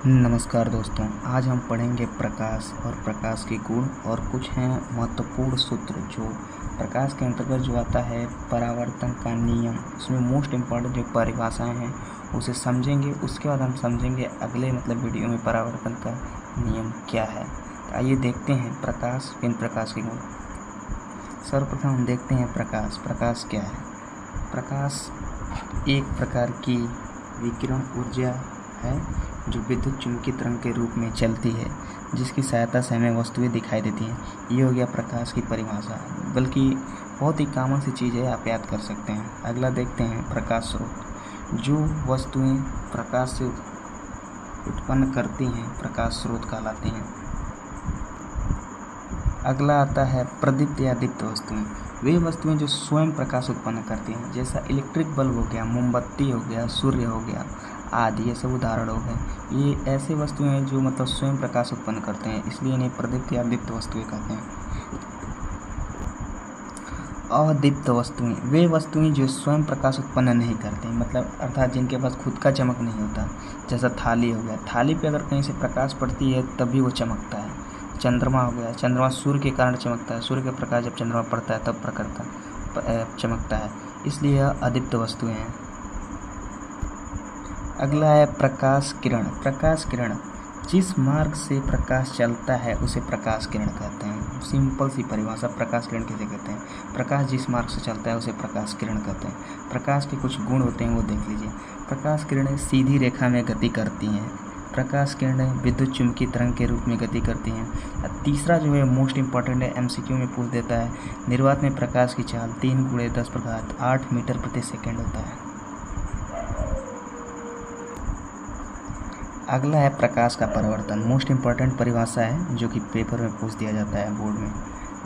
नमस्कार दोस्तों, आज हम पढ़ेंगे प्रकाश और प्रकाश के गुण और कुछ हैं महत्वपूर्ण सूत्र जो प्रकाश के अंतर्गत जो आता है। परावर्तन का नियम, उसमें मोस्ट इम्पॉर्टेंट जो परिभाषाएं हैं उसे समझेंगे। उसके बाद हम समझेंगे अगले वीडियो में परावर्तन का नियम क्या है। तो आइए देखते हैं प्रकाश, किन प्रकाश के गुण। सर्वप्रथम हम देखते हैं प्रकाश। प्रकाश क्या है? प्रकाश एक प्रकार की विकिरण ऊर्जा है जो विद्युत चुंबकीय तरंग के रूप में चलती है, जिसकी सहायता से हमें वस्तुएं दिखाई देती हैं। ये हो गया प्रकाश की परिभाषा, बल्कि बहुत ही कॉमन सी चीज़ है, आप याद कर सकते हैं। अगला देखते हैं प्रकाश स्रोत। जो वस्तुएं प्रकाश से उत्पन्न करती हैं प्रकाश स्रोत कहलाती हैं। अगला आता है प्रदीप्त या दीप्त वस्तुएं। वे वस्तुएं जो स्वयं प्रकाश उत्पन्न करती हैं, जैसा इलेक्ट्रिक बल्ब हो गया, मोमबत्ती हो गया, सूर्य हो गया आदि, ये सब उदाहरण हो गए। ये ऐसे वस्तुएं हैं जो स्वयं प्रकाश उत्पन्न करते हैं, इसलिए इन्हें प्रदीप्त या दीप्त वस्तुएं कहते हैं। अदीप्त वस्तुएं, वे वस्तुएं जो स्वयं प्रकाश उत्पन्न नहीं करती, अर्थात जिनके पास खुद का चमक नहीं होता। जैसा थाली हो गया, थाली पे अगर कहीं से प्रकाश पड़ती है तभी वो चमकता है। चंद्रमा हो गया, चंद्रमा सूर्य के कारण चमकता है। सूर्य का प्रकाश जब चंद्रमा पड़ता है तब चमकता है, इसलिए यह अदीप्त वस्तुएं हैं। अगला है प्रकाश किरण। प्रकाश किरण, जिस मार्ग से प्रकाश चलता है उसे प्रकाश किरण कहते हैं। सिंपल सी परिभाषा, प्रकाश किरण किसे कहते हैं? प्रकाश जिस मार्ग से चलता है उसे प्रकाश किरण कहते हैं। प्रकाश के कुछ गुण होते हैं, वो देख लीजिए। प्रकाश किरणें सीधी रेखा में गति करती हैं। प्रकाश किरणें विद्युत चुंबकीय तरंग के रूप में गति करती हैं। तीसरा जो है मोस्ट इम्पॉर्टेंट है, MCQ में पूछ देता है। निर्वात में प्रकाश की चाल 3 × 10⁸ मीटर प्रति सेकेंड होता है। अगला है प्रकाश का परावर्तन। मोस्ट इम्पॉर्टेंट परिभाषा है जो कि पेपर में पूछ दिया जाता है, बोर्ड में।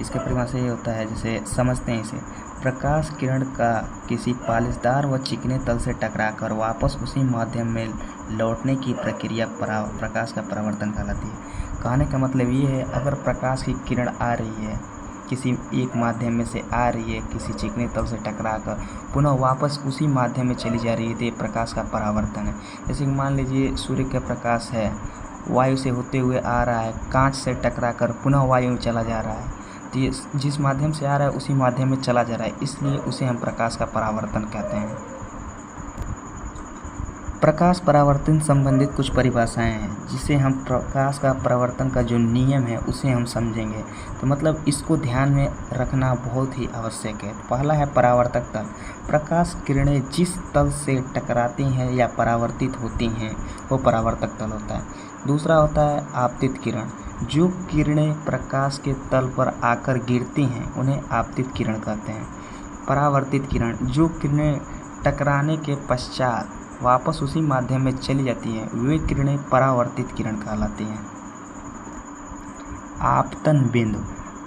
इसका परिभाषा ये होता है, जैसे समझते हैं इसे। प्रकाश किरण का किसी पालिशदार व चिकने तल से टकराकर वापस उसी माध्यम में लौटने की प्रक्रिया प्रकाश का परावर्तन कहलाती है। कहने का मतलब ये है, अगर प्रकाश की किरण आ रही है, किसी एक माध्यम में से आ रही है, किसी चिकने तल से टकराकर पुनः वापस उसी माध्यम में चली जा रही है, तो ये प्रकाश का परावर्तन है। जैसे कि मान लीजिए सूर्य का प्रकाश है, वायु से होते हुए आ रहा है, कांच से टकराकर पुनः वायु में चला जा रहा है, तो ये जिस माध्यम से आ रहा है उसी माध्यम में चला जा रहा है, इसलिए उसे हम प्रकाश का परावर्तन कहते हैं। प्रकाश परावर्तन संबंधित कुछ परिभाषाएं हैं, जिसे हम प्रकाश का परावर्तन का जो नियम है उसे हम समझेंगे। तो इसको ध्यान में रखना बहुत ही आवश्यक है। पहला है परावर्तक तल। प्रकाश किरणें जिस तल से टकराती हैं या परावर्तित होती हैं वो परावर्तक तल होता है। दूसरा होता है आपतित किरण। जो किरणें प्रकाश के तल पर आकर गिरती हैं उन्हें आपतित किरण कहते हैं। परावर्तित किरण, जो किरणें टकराने के पश्चात वापस उसी माध्यम में चली जाती हैं, वे किरणें परावर्तित किरण कहलाती हैं। आपतन बिंदु,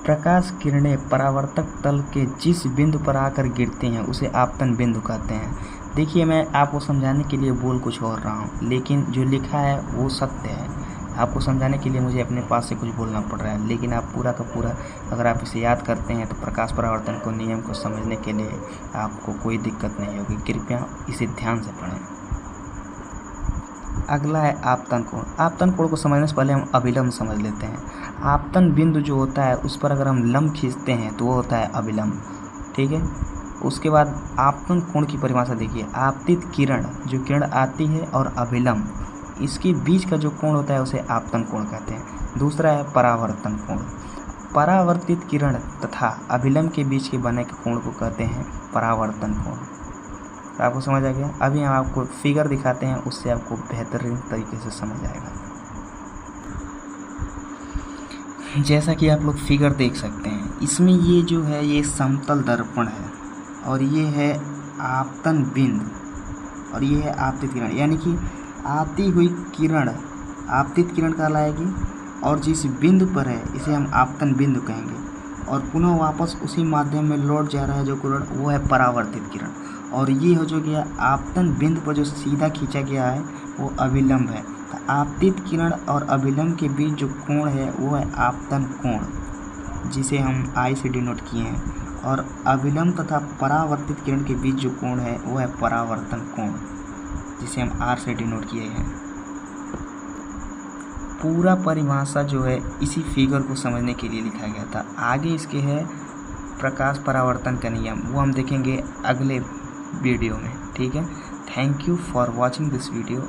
प्रकाश किरणें परावर्तक तल के जिस बिंदु पर आकर गिरती हैं उसे आपतन बिंदु कहते हैं। देखिए, मैं आपको समझाने के लिए बोल कुछ और रहा हूँ, लेकिन जो लिखा है वो सत्य है। आपको समझाने के लिए मुझे अपने पास से कुछ बोलना पड़ रहा है, लेकिन आप पूरा का पूरा अगर आप इसे याद करते हैं तो प्रकाश परावर्तन को नियम को समझने के लिए आपको कोई दिक्कत नहीं होगी। कृपया इसे ध्यान से पढ़ें। अगला है आपतन कोण। आपतन कोण को समझने से पहले हम अभिलंब समझ लेते हैं। आपतन बिंदु जो होता है उस पर अगर हम लंब खींचते हैं तो वो होता है अभिलंब, ठीक है। उसके बाद आपतन कोण की परिभाषा देखिए। आपतित किरण, जो किरण आती है, और अभिलंब, इसके बीच का जो कोण होता है उसे आपतन कोण कहते हैं। दूसरा है परावर्तन कोण। परावर्तित किरण तथा अभिलंब के बीच के बने के कोण को कहते हैं परावर्तन कोण। आपको समझ आ गया? अभी हम आपको फिगर दिखाते हैं, उससे आपको बेहतरीन तरीके से समझ आएगा। जैसा कि आप लोग फिगर देख सकते हैं, इसमें ये जो है ये समतल दर्पण है, और ये है आपतन बिंदु, और ये है आपतित किरण। यानी कि आती हुई किरण आपतित किरण कहलाएगी, और जिस बिंदु पर है इसे हम आपतन बिंदु कहेंगे, और पुनः वापस उसी माध्यम में लौट जा रहा है जो किरण, वो है परावर्तित किरण। और ये हो जो गया आपतन बिंदु पर जो सीधा खींचा गया है वो अभिलंब है। तो आपतित किरण और अभिलंब के बीच जो कोण है वो है आपतन कोण, जिसे हम I से डिनोट किए हैं। और अभिलंब तथा परावर्तित किरण के बीच जो कोण है वो है परावर्तन कोण, जिसे हम R से डिनोट किए हैं। पूरा परिभाषा जो है इसी फिगर को समझने के लिए लिखा गया था। आगे इसके है प्रकाश परावर्तन का नियम, वो हम देखेंगे अगले वीडियो में। ठीक है, thank you for watching this video.